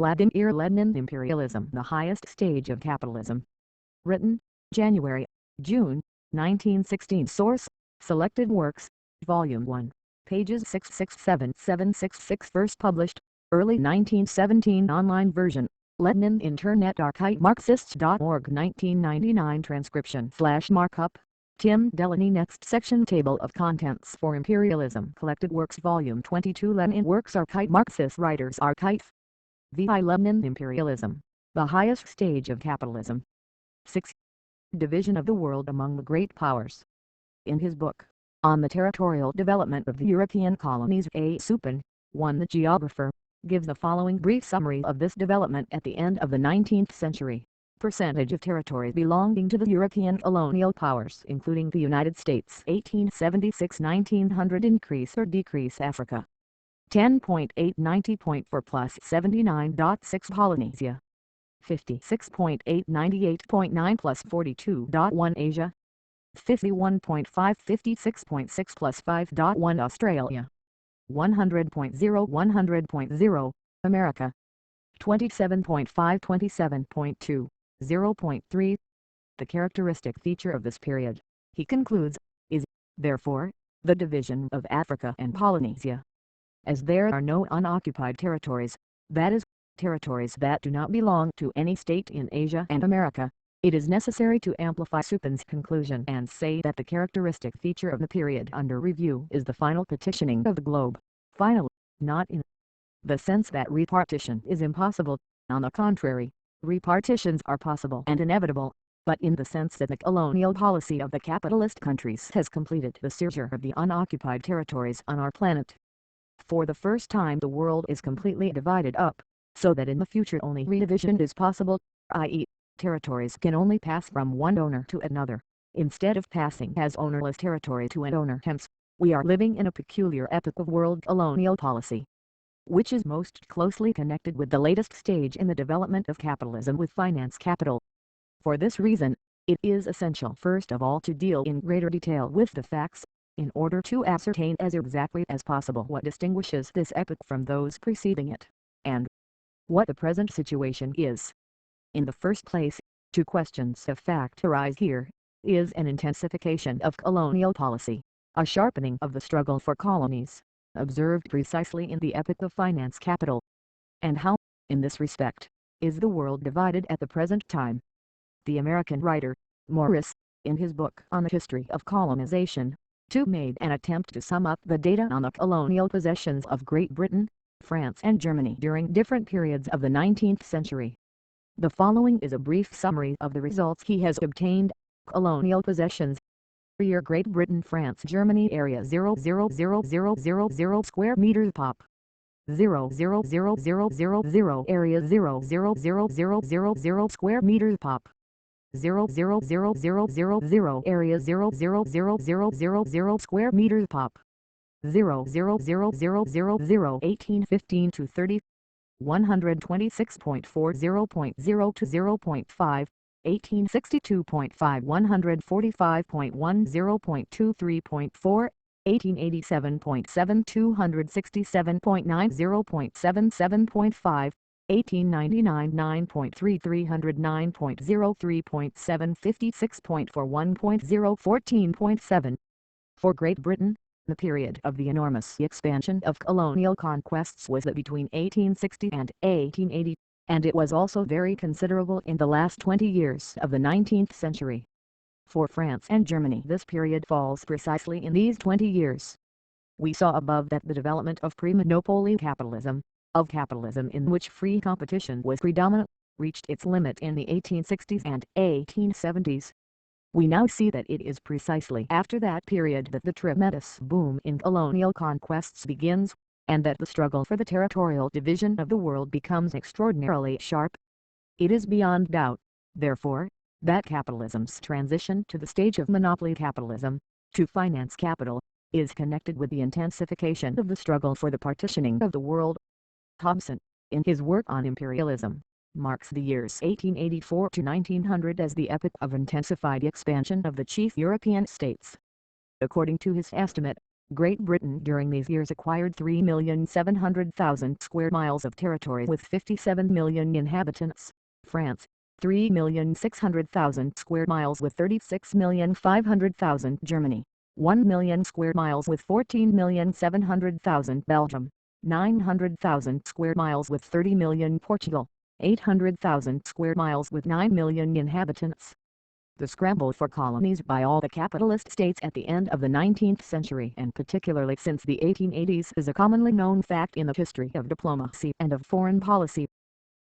Vladimir Lenin Imperialism, the highest stage of capitalism. Written, January, June, 1916. Source, Selected Works, Volume 1, pages 667-766. First published, early 1917. Online version, Lenin Internet Archive. Marxists.org. 1999. Transcription/markup, Tim Delaney. Next section. Table of Contents for Imperialism. Collected Works Volume 22. Lenin Works Archive. Marxist Writers Archive. V.I. Lenin Imperialism, the highest stage of capitalism. 6. Division of the world among the great powers. In his book, On the Territorial Development of the European Colonies, A. Supin, 1. The geographer, gives the following brief summary of this development at the end of the 19th century. Percentage of territories belonging to the European colonial powers, including the United States, 1876-1900. Increase or decrease. Africa, 10.8 90.4 plus 79.6. Polynesia, 56.8 98.9 plus 42.1. Asia, 51.5 56.6 plus 5.1. Australia, 100.0 100.0. America, 27.5 27.2 0.3. The characteristic feature of this period, he concludes, is, therefore, the division of Africa and Polynesia. As there are no unoccupied territories, that is, territories that do not belong to any state in Asia and America, it is necessary to amplify Supin's conclusion and say that the characteristic feature of the period under review is the final partitioning of the globe. Final, not in the sense that repartition is impossible. On the contrary, repartitions are possible and inevitable, but in the sense that the colonial policy of the capitalist countries has completed the seizure of the unoccupied territories on our planet. For the first time the world is completely divided up, so that in the future only redivision is possible, i.e., territories can only pass from one owner to another, instead of passing as ownerless territory to an owner. Hence, we are living in a peculiar epoch of world colonial policy, which is most closely connected with the latest stage in the development of capitalism with finance capital. For this reason, it is essential first of all to deal in greater detail with the facts, in order to ascertain as exactly as possible what distinguishes this epoch from those preceding it, and what the present situation is. In the first place, two questions of fact arise here. Is an intensification of colonial policy, a sharpening of the struggle for colonies, observed precisely in the epoch of finance capital? And how, in this respect, is the world divided at the present time? The American writer, Morris, in his book On the History of Colonization, made an attempt to sum up the data on the colonial possessions of Great Britain, France and Germany during different periods of the 19th century. The following is a brief summary of the results he has obtained. Colonial possessions. Year Great Britain, France, Germany. Area 0,00000 square meters. Pop 0,00000. Area 0,00000 square meters. Pop 0,00000. Area 0,00000 square meters. Pop 0,00000. 1815 to 30. 126.40.0 to 0.5. 1862.5 145.10 0.23.4. 1887.7 267.9 0.77.5. 1899 9.3 309.03.7 56.4 1.0 14.7. For Great Britain, the period of the enormous expansion of colonial conquests was that between 1860 and 1880, and it was also very considerable in the last 20 years of the 19th century. For France and Germany this period falls precisely in these 20 years. We saw above that the development of pre-monopoly capitalism, of capitalism in which free competition was predominant, reached its limit in the 1860s and 1870s. We now see that it is precisely after that period that the tremendous boom in colonial conquests begins, and that the struggle for the territorial division of the world becomes extraordinarily sharp. It is beyond doubt, therefore, that capitalism's transition to the stage of monopoly capitalism, to finance capital, is connected with the intensification of the struggle for the partitioning of the world. Hobson, in his work on imperialism, marks the years 1884 to 1900 as the epoch of intensified expansion of the chief European states. According to his estimate, Great Britain during these years acquired 3,700,000 square miles of territory with 57 million inhabitants. France, 3,600,000 square miles with 36,500,000. Germany, 1 million square miles with 14,700,000. Belgium, 900,000 square miles with 30 million. Portugal, 800,000 square miles with 9 million inhabitants. The scramble for colonies by all the capitalist states at the end of the 19th century and particularly since the 1880s is a commonly known fact in the history of diplomacy and of foreign policy.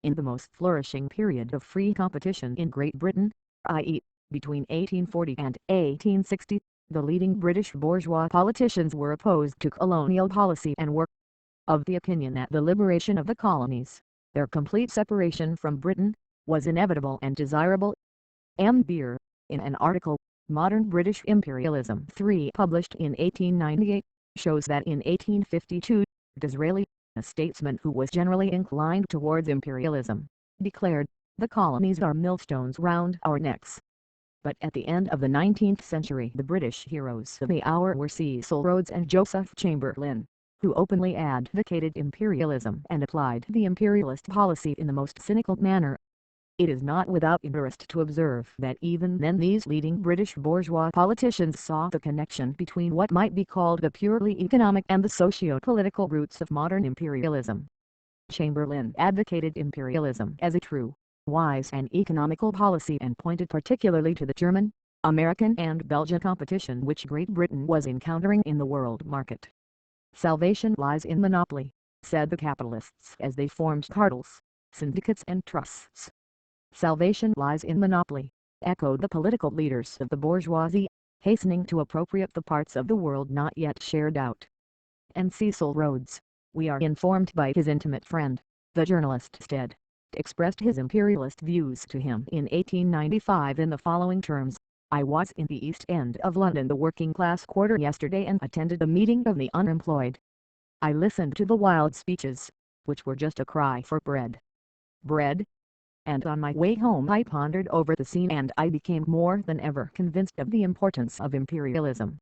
In the most flourishing period of free competition in Great Britain, i.e., between 1840 and 1860, the leading British bourgeois politicians were opposed to colonial policy and were of the opinion that the liberation of the colonies, their complete separation from Britain, was inevitable and desirable. M. Beer, in an article, Modern British Imperialism 3 published in 1898, shows that in 1852, Disraeli, a statesman who was generally inclined towards imperialism, declared, "The colonies are millstones round our necks." But at the end of the 19th century the British heroes of the hour were Cecil Rhodes and Joseph Chamberlain, who openly advocated imperialism and applied the imperialist policy in the most cynical manner. It is not without interest to observe that even then these leading British bourgeois politicians saw the connection between what might be called the purely economic and the socio-political roots of modern imperialism. Chamberlain advocated imperialism as a true, wise and economical policy and pointed particularly to the German, American and Belgian competition which Great Britain was encountering in the world market. "Salvation lies in monopoly," said the capitalists as they formed cartels, syndicates and trusts. "Salvation lies in monopoly," echoed the political leaders of the bourgeoisie, hastening to appropriate the parts of the world not yet shared out. And Cecil Rhodes, we are informed by his intimate friend, the journalist Stead, expressed his imperialist views to him in 1895 in the following terms: "I was in the East End of London, the working class quarter, yesterday and attended a meeting of the unemployed. I listened to the wild speeches, which were just a cry for bread. Bread. And on my way home I pondered over the scene and I became more than ever convinced of the importance of imperialism.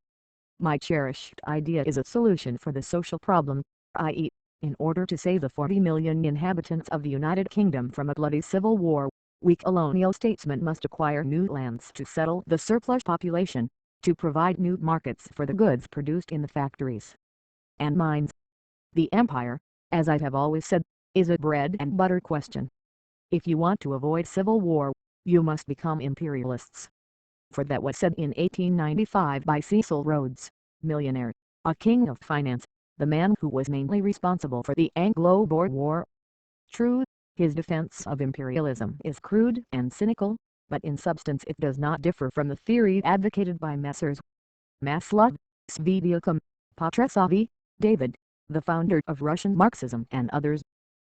My cherished idea is a solution for the social problem, i.e., in order to save the 40 million inhabitants of the United Kingdom from a bloody civil war, we colonial statesmen must acquire new lands to settle the surplus population, to provide new markets for the goods produced in the factories and mines. The empire, as I have always said, is a bread and butter question. If you want to avoid civil war, you must become imperialists." For that was said in 1895 by Cecil Rhodes, millionaire, a king of finance, the man who was mainly responsible for the Anglo-Boer War. True, his defense of imperialism is crude and cynical, but in substance it does not differ from the theory advocated by Messrs. Maslov, Svidyakum, Potresovy, David, the founder of Russian Marxism, and others.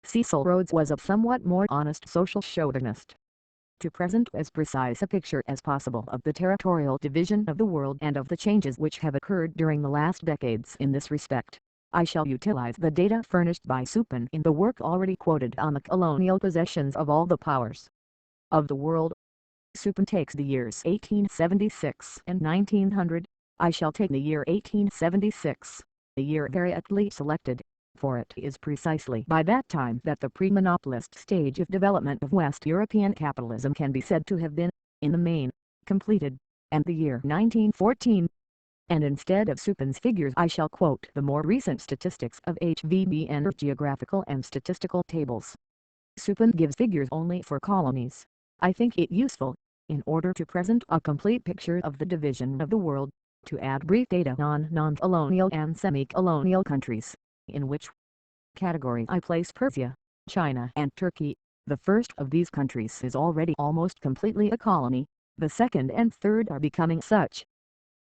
Cecil Rhodes was a somewhat more honest social chauvinist. To present as precise a picture as possible of the territorial division of the world and of the changes which have occurred during the last decades in this respect, I shall utilize the data furnished by Supin in the work already quoted on the colonial possessions of all the powers of the world. Supin takes the years 1876 and 1900, I shall take the year 1876, the year very aptly selected, for it is precisely by that time that the pre-monopolist stage of development of West European capitalism can be said to have been, in the main, completed, and the year 1914. And instead of Supin's figures I shall quote the more recent statistics of HVBN, geographical and statistical tables. Supin gives figures only for colonies. I think it useful, in order to present a complete picture of the division of the world, to add brief data on non-colonial and semi-colonial countries, in which category I place Persia, China and Turkey. The first of these countries is already almost completely a colony, the second and third are becoming such.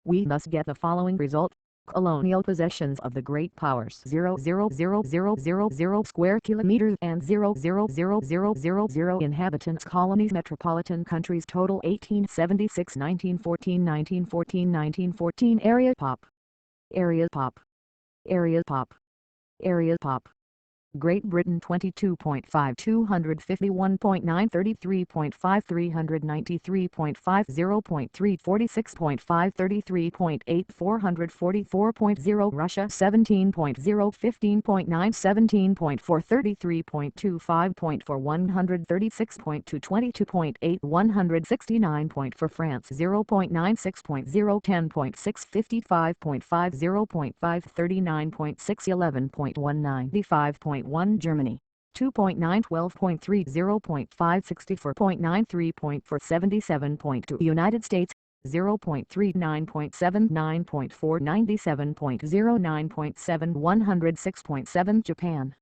We thus get the following result: colonial possessions of the great powers 0,00000 square kilometers and 0,00000 inhabitants. Colonies. Metropolitan countries total 1876, 1914, 1914, 1914. Area pop. Area pop. Area pop. Area pop. Great Britain 22.5 251.9 33.5 393.5 0.3 46.5 33.8 444.0 Russia 17.0 15.9 17.4 33.25.4 136.2 22.8 169.4 France 0.96.0 10.6 55.5 0.5 39.6 11.1 95.1 Germany 2.9 12.3 0.5 64.9 3.4 77.2 United States 0.39.7 9.4 97.0 9.7 106.7 Japan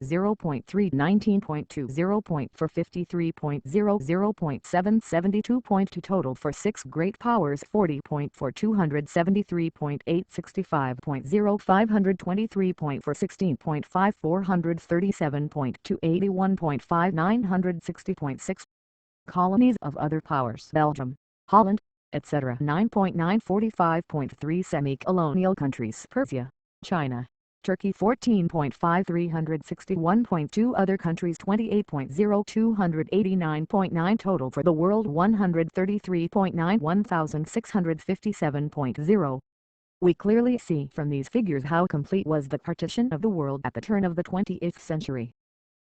0.3 19.2 0.4 53.0 0.7 72.2 total for 6 great powers 40.4 273.8 65.0 523.4 16.5 437.2 81.5 960.6 Colonies of other powers Belgium, Holland, etc. 9.9 45.3 Semi-colonial countries Persia, China, Turkey 14.5 361.2 other countries 28.0 289.9 total for the world 133.9 1657.0. We clearly see from these figures how complete was the partition of the world at the turn of the 20th century.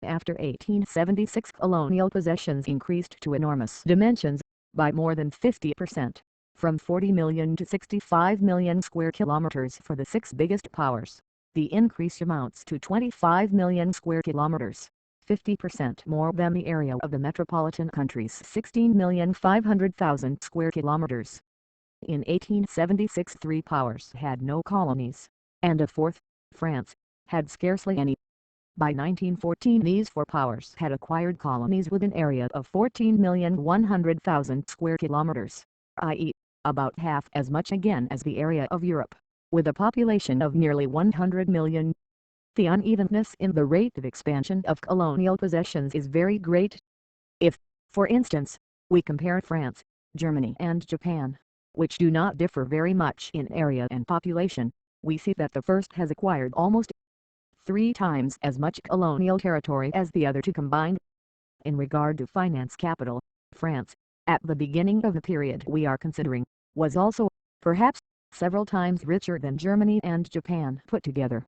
After 1876 colonial possessions increased to enormous dimensions, by more than 50%, from 40 million to 65 million square kilometers for the 6 biggest powers. The increase amounts to 25 million square kilometers, 50% more than the area of the metropolitan countries 16,500,000 square kilometers. In 1876 3 powers had no colonies, and a fourth, France, had scarcely any. By 1914 these 4 powers had acquired colonies with an area of 14,100,000 square kilometers, i.e., about half as much again as the area of Europe, with a population of nearly 100 million. The unevenness in the rate of expansion of colonial possessions is very great. If, for instance, we compare France, Germany and Japan, which do not differ very much in area and population, we see that the first has acquired almost 3 times as much colonial territory as the other 2 combined. In regard to finance capital, France, at the beginning of the period we are considering, was also, perhaps, several times richer than Germany and Japan put together.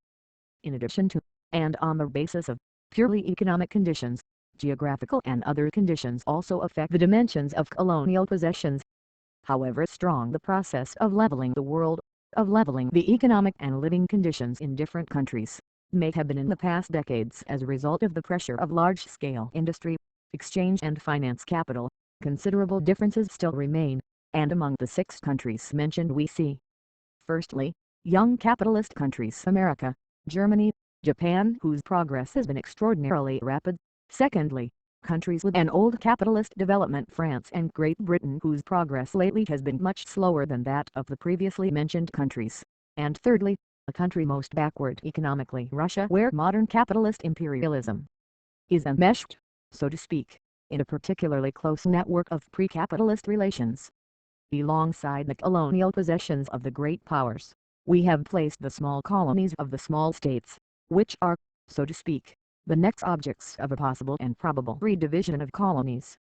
In addition to, and on the basis of, purely economic conditions, geographical and other conditions also affect the dimensions of colonial possessions. However strong the process of leveling the world, of leveling the economic and living conditions in different countries, may have been in the past decades as a result of the pressure of large-scale industry, exchange and finance capital, considerable differences still remain, and among the 6 countries mentioned we see: firstly, young capitalist countries America, Germany, Japan whose progress has been extraordinarily rapid; secondly, countries with an old capitalist development France and Great Britain whose progress lately has been much slower than that of the previously mentioned countries; and thirdly, a country most backward economically Russia where modern capitalist imperialism is enmeshed, so to speak, in a particularly close network of pre-capitalist relations. Alongside the colonial possessions of the great powers, we have placed the small colonies of the small states, which are, so to speak, the next objects of a possible and probable redivision of colonies.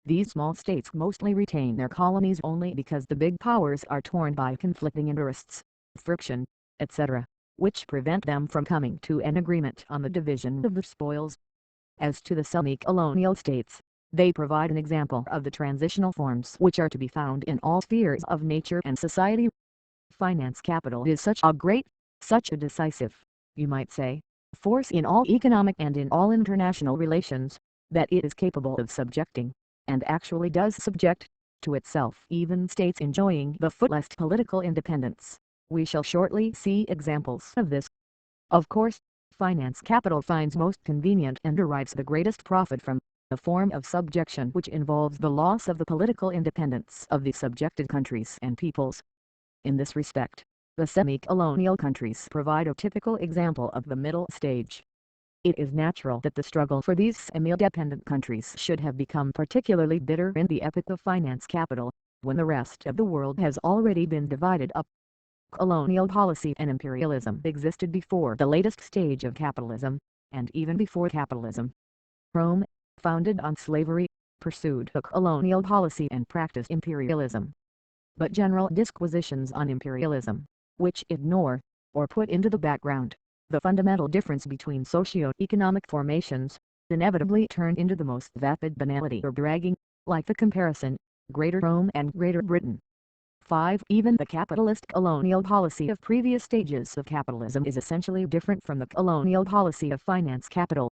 These small states mostly retain their colonies only because the big powers are torn by conflicting interests, friction, etc., which prevent them from coming to an agreement on the division of the spoils. As to the semi-colonial states, they provide an example of the transitional forms which are to be found in all spheres of nature and society. Finance capital is such a great, such a decisive, you might say, force in all economic and in all international relations, that it is capable of subjecting, and actually does subject, to itself even states enjoying the fullest political independence. We shall shortly see examples of this. Of course, finance capital finds most convenient and derives the greatest profit from a form of subjection which involves the loss of the political independence of the subjected countries and peoples. In this respect, the semi-colonial countries provide a typical example of the middle stage. It is natural that the struggle for these semi-dependent countries should have become particularly bitter in the epoch of finance capital, when the rest of the world has already been divided up. Colonial policy and imperialism existed before the latest stage of capitalism, and even before capitalism. Rome, founded on slavery, pursued a colonial policy and practiced imperialism. But general disquisitions on imperialism, which ignore, or put into the background, the fundamental difference between socio-economic formations, inevitably turn into the most vapid banality or bragging, like the comparison, Greater Rome and Greater Britain. 5. Even the capitalist colonial policy of previous stages of capitalism is essentially different from the colonial policy of finance capital.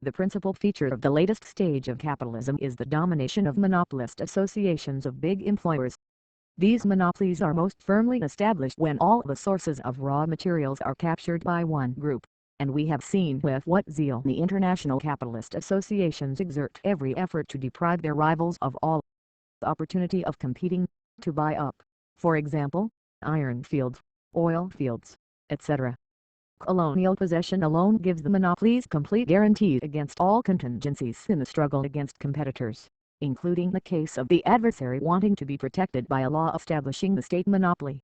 The principal feature of the latest stage of capitalism is the domination of monopolist associations of big employers. These monopolies are most firmly established when all the sources of raw materials are captured by one group, and we have seen with what zeal the international capitalist associations exert every effort to deprive their rivals of all opportunity of competing, to buy up, for example, iron fields, oil fields, etc. Colonial possession alone gives the monopolies complete guarantees against all contingencies in the struggle against competitors, including the case of the adversary wanting to be protected by a law establishing the state monopoly.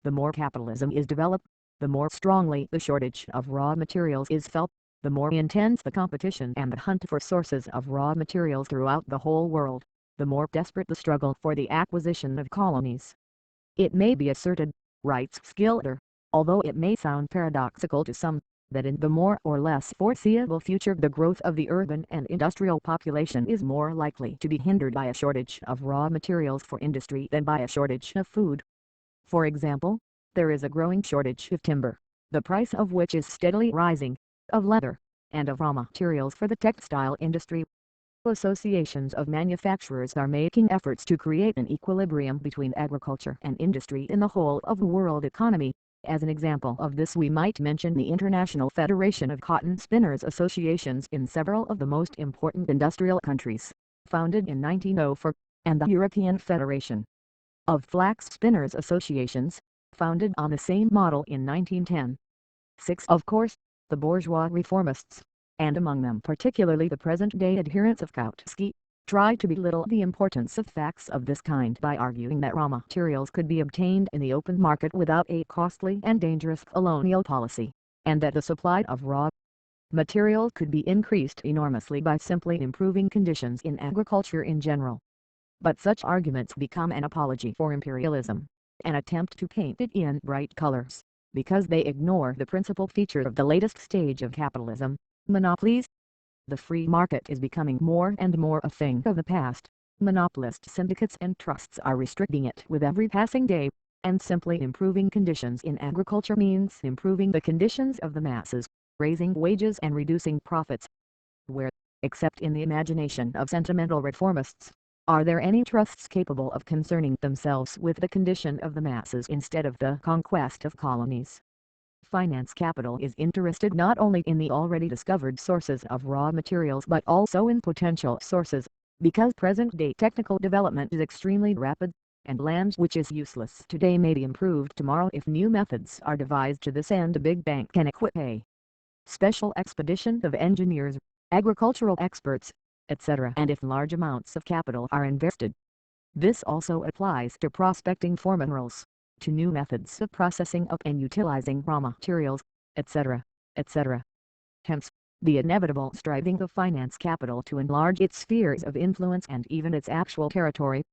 The more capitalism is developed, the more strongly the shortage of raw materials is felt, the more intense the competition and the hunt for sources of raw materials throughout the whole world, the more desperate the struggle for the acquisition of colonies. It may be asserted, writes Schilder, although it may sound paradoxical to some, that in the more or less foreseeable future the growth of the urban and industrial population is more likely to be hindered by a shortage of raw materials for industry than by a shortage of food. For example, there is a growing shortage of timber, the price of which is steadily rising, of leather, and of raw materials for the textile industry. Associations of manufacturers are making efforts to create an equilibrium between agriculture and industry in the whole of the world economy. As an example of this we might mention the International Federation of Cotton Spinners Associations in several of the most important industrial countries, founded in 1904, and the European Federation of Flax Spinners Associations, founded on the same model in 1910. 6. Of course, the bourgeois reformists, and among them particularly the present-day adherents of Kautsky, try to belittle the importance of facts of this kind by arguing that raw materials could be obtained in the open market without a costly and dangerous colonial policy, and that the supply of raw material could be increased enormously by simply improving conditions in agriculture in general. But such arguments become an apology for imperialism, an attempt to paint it in bright colors, because they ignore the principal feature of the latest stage of capitalism, monopolies. The free market is becoming more and more a thing of the past. Monopolist syndicates and trusts are restricting it with every passing day, and simply improving conditions in agriculture means improving the conditions of the masses, raising wages and reducing profits. Where, except in the imagination of sentimental reformists, are there any trusts capable of concerning themselves with the condition of the masses instead of the conquest of colonies? Finance capital is interested not only in the already discovered sources of raw materials but also in potential sources, because present-day technical development is extremely rapid, and land which is useless today may be improved tomorrow if new methods are devised to this end. A big bank can equip a special expedition of engineers, agricultural experts, etc., and if large amounts of capital are invested. This also applies to prospecting for minerals, to new methods of processing up and utilizing raw materials, etc., etc. Hence, the inevitable striving of finance capital to enlarge its spheres of influence and even its actual territory.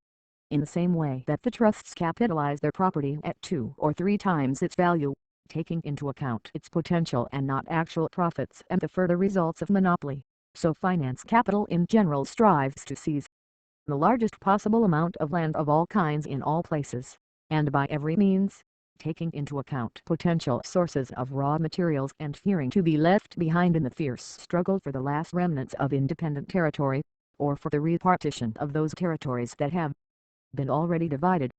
In the same way that the trusts capitalize their property at 2 or 3 times its value, taking into account its potential and not actual profits and the further results of monopoly, so finance capital in general strives to seize the largest possible amount of land of all kinds in all places, and by every means, taking into account potential sources of raw materials and fearing to be left behind in the fierce struggle for the last remnants of independent territory, or for the repartition of those territories that have been already divided.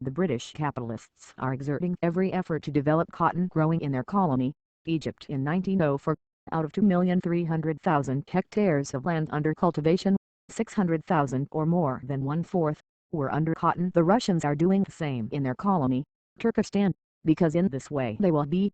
The British capitalists are exerting every effort to develop cotton growing in their colony, Egypt. In 1904, out of 2,300,000 hectares of land under cultivation, 600,000 or more than 1/4 were under cotton. The Russians are doing the same in their colony, Turkestan, because in this way they will be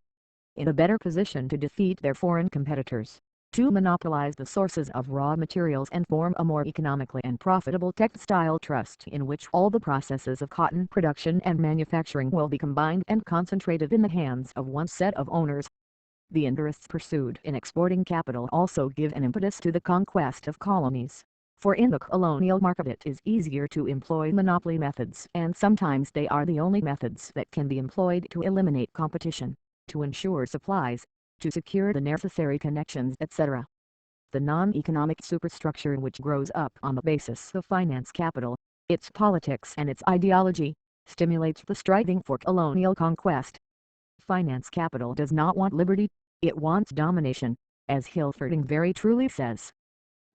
in a better position to defeat their foreign competitors, to monopolize the sources of raw materials and form a more economically and profitable textile trust in which all the processes of cotton production and manufacturing will be combined and concentrated in the hands of one set of owners. The interests pursued in exporting capital also give an impetus to the conquest of colonies. For in the colonial market it is easier to employ monopoly methods, and sometimes they are the only methods that can be employed to eliminate competition, to ensure supplies, to secure the necessary connections, etc. The non-economic superstructure which grows up on the basis of finance capital, its politics and its ideology, stimulates the striving for colonial conquest. Finance capital does not want liberty, it wants domination, as Hilferding very truly says.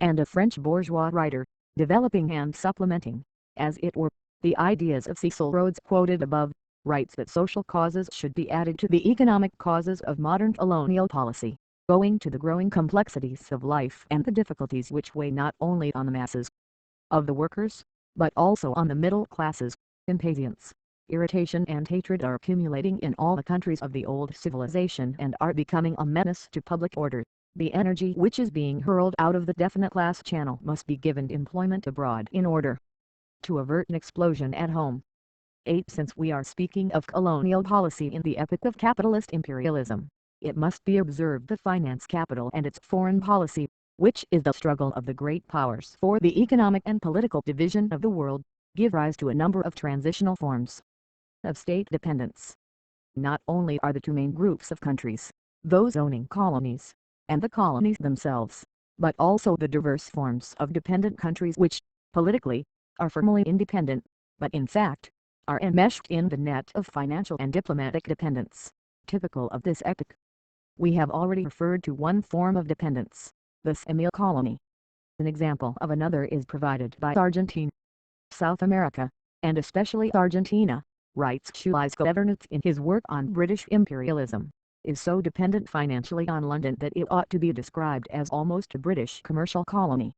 And a French bourgeois writer, developing and supplementing, as it were, the ideas of Cecil Rhodes quoted above, writes that social causes should be added to the economic causes of modern colonial policy, owing to the growing complexities of life and the difficulties which weigh not only on the masses of the workers, but also on the middle classes. Impatience, irritation and hatred are accumulating in all the countries of the old civilization and are becoming a menace to public order. The energy which is being hurled out of the definite class channel must be given employment abroad in order to avert an explosion at home. 8. Since we are speaking of colonial policy in the epoch of capitalist imperialism, it must be observed that finance capital and its foreign policy, which is the struggle of the great powers for the economic and political division of the world, give rise to a number of transitional forms of state dependence. Not only are the two main groups of countries, those owning colonies, and the colonies themselves, but also the diverse forms of dependent countries which, politically, are formally independent, but in fact, are enmeshed in the net of financial and diplomatic dependence, typical of this epoch. We have already referred to one form of dependence, the semi-colony. An example of another is provided by Argentina. South America, and especially Argentina, writes Schleiermacher in his work on British imperialism, is so dependent financially on London that it ought to be described as almost a British commercial colony.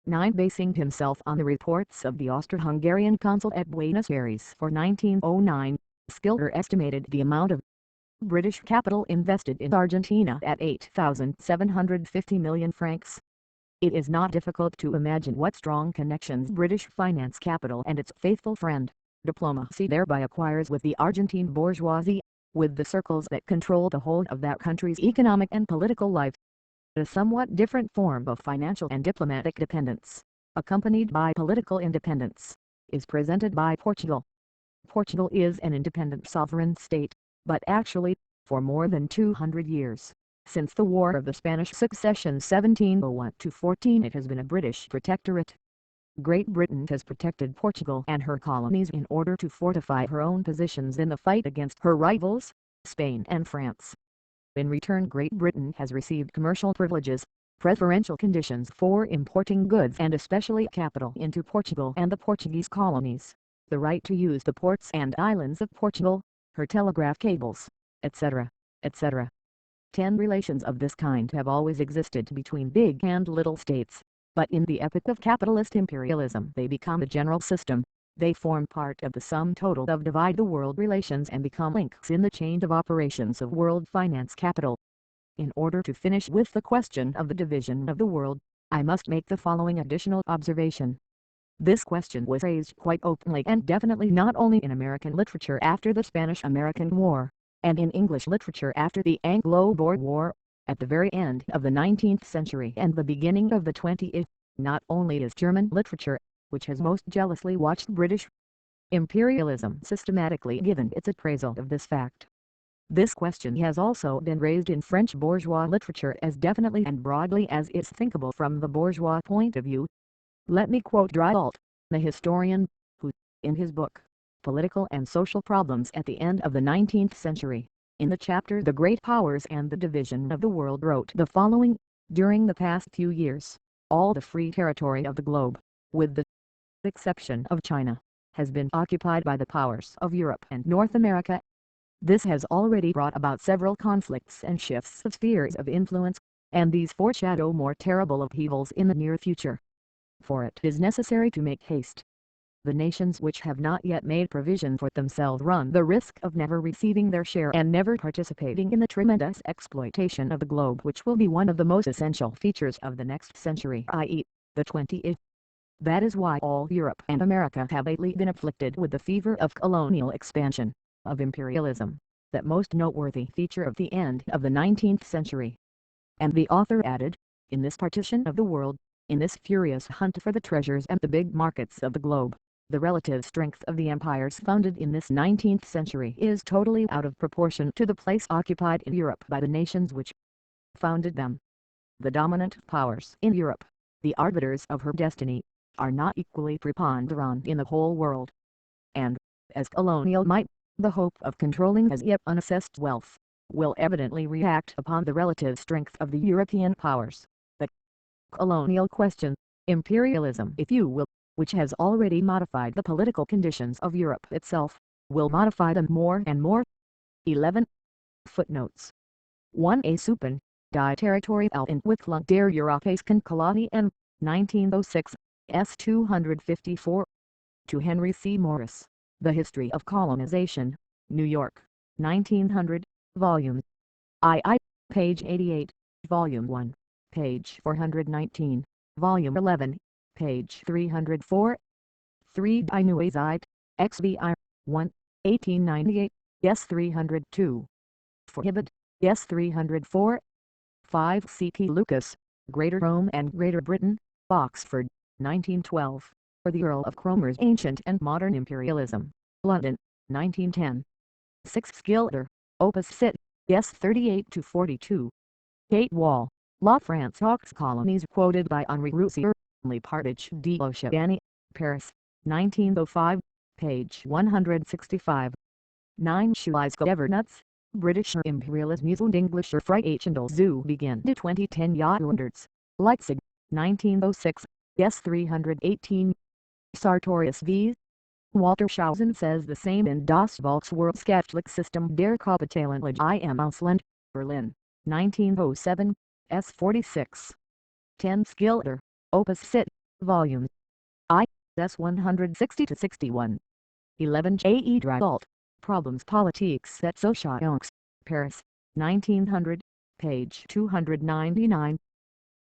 9. Basing himself on the reports of the Austro-Hungarian consul at Buenos Aires for 1909, Schiller estimated the amount of British capital invested in Argentina at 8,750 million francs. It is not difficult to imagine what strong connections British finance capital and its faithful friend, diplomacy thereby acquires with the Argentine bourgeoisie, with the circles that control the whole of that country's economic and political life. A somewhat different form of financial and diplomatic dependence, accompanied by political independence, is presented by Portugal. Portugal is an independent sovereign state, but actually, for more than 200 years, since the War of the Spanish Succession 1701-14, it has been a British protectorate. Great Britain has protected Portugal and her colonies in order to fortify her own positions in the fight against her rivals, Spain and France. In return, Great Britain has received commercial privileges, preferential conditions for importing goods and especially capital into Portugal and the Portuguese colonies, the right to use the ports and islands of Portugal, her telegraph cables, etc., etc. 10. Relations of this kind have always existed between big and little states, but in the epoch of capitalist imperialism they become a general system. They form part of the sum total of divide-the-world relations and become links in the chain of operations of world finance capital. In order to finish with the question of the division of the world, I must make the following additional observation. This question was raised quite openly and definitely not only in American literature after the Spanish-American War, and in English literature after the Anglo-Boer War, at the very end of the 19th century and the beginning of the 20th, not only is German literature, which has most jealously watched British imperialism, systematically given its appraisal of this fact. This question has also been raised in French bourgeois literature as definitely and broadly as is thinkable from the bourgeois point of view. Let me quote Dryalt, the historian, who, in his book, Political and Social Problems at the End of the 19th Century, in the chapter The Great Powers and the Division of the World wrote the following: during the past few years, all the free territory of the globe, with the exception of China, has been occupied by the powers of Europe and North America. This has already brought about several conflicts and shifts of spheres of influence, and these foreshadow more terrible upheavals in the near future. For it is necessary to make haste. The nations which have not yet made provision for themselves run the risk of never receiving their share and never participating in the tremendous exploitation of the globe which will be one of the most essential features of the next century, i.e., the 20th. That is why all Europe and America have lately been afflicted with the fever of colonial expansion, of imperialism. that most noteworthy feature of the end of the 19th century. And the author added, in this partition of the world, in this furious hunt for the treasures and the big markets of the globe, the relative strength of the empires founded in this 19th century is totally out of proportion to the place occupied in Europe by the nations which founded them. The dominant powers in Europe, the arbiters of her destiny, are not equally preponderant in the whole world. And, as colonial might, the hope of controlling as yet unassessed wealth, will evidently react upon the relative strength of the European powers. The colonial question, imperialism if you will, which has already modified the political conditions of Europe itself, will modify them more and more. 11. Footnotes 1a Supen, Die Territorial Entwicklung der Europäischen Kolonien, 1906, s. 254. To Henry C. Morris, The History of Colonization, New York, 1900, Volume II, page 88, Volume 1, page 419, Volume 11, page 304. 3 Die Neue Zeit, XVI, 1, 1898, s. 302. Prohibit, s. 304. 5 C. P. Lucas, Greater Rome and Greater Britain, Oxford, 1912, for the Earl of Cromer's Ancient and Modern Imperialism, London, 1910. 6 Skilder, Opus Cit, s. 38-42. Kate Wall, La France aux colonies quoted by Henri Roussier, Le Partage de l'Oceanie, Paris, 1905, page 165. 9 Schuliska Evernuts, British Imperialism und Englischer Freihandel zu Beginn des 2010 Jahrhunderts, Leipzig, 1906, s. 318. Sartorius v. Walter Schausen says the same in Das Volkswirtschaftliche System der Kapitalentwicklung im Ausland, Berlin, 1907, s. 46. 10 Skilder, Opus Cit, Volume I, s. 160-61. 11 J. E. Dragalt, Problems Politiques et Sociaux, Paris, 1900, page 299.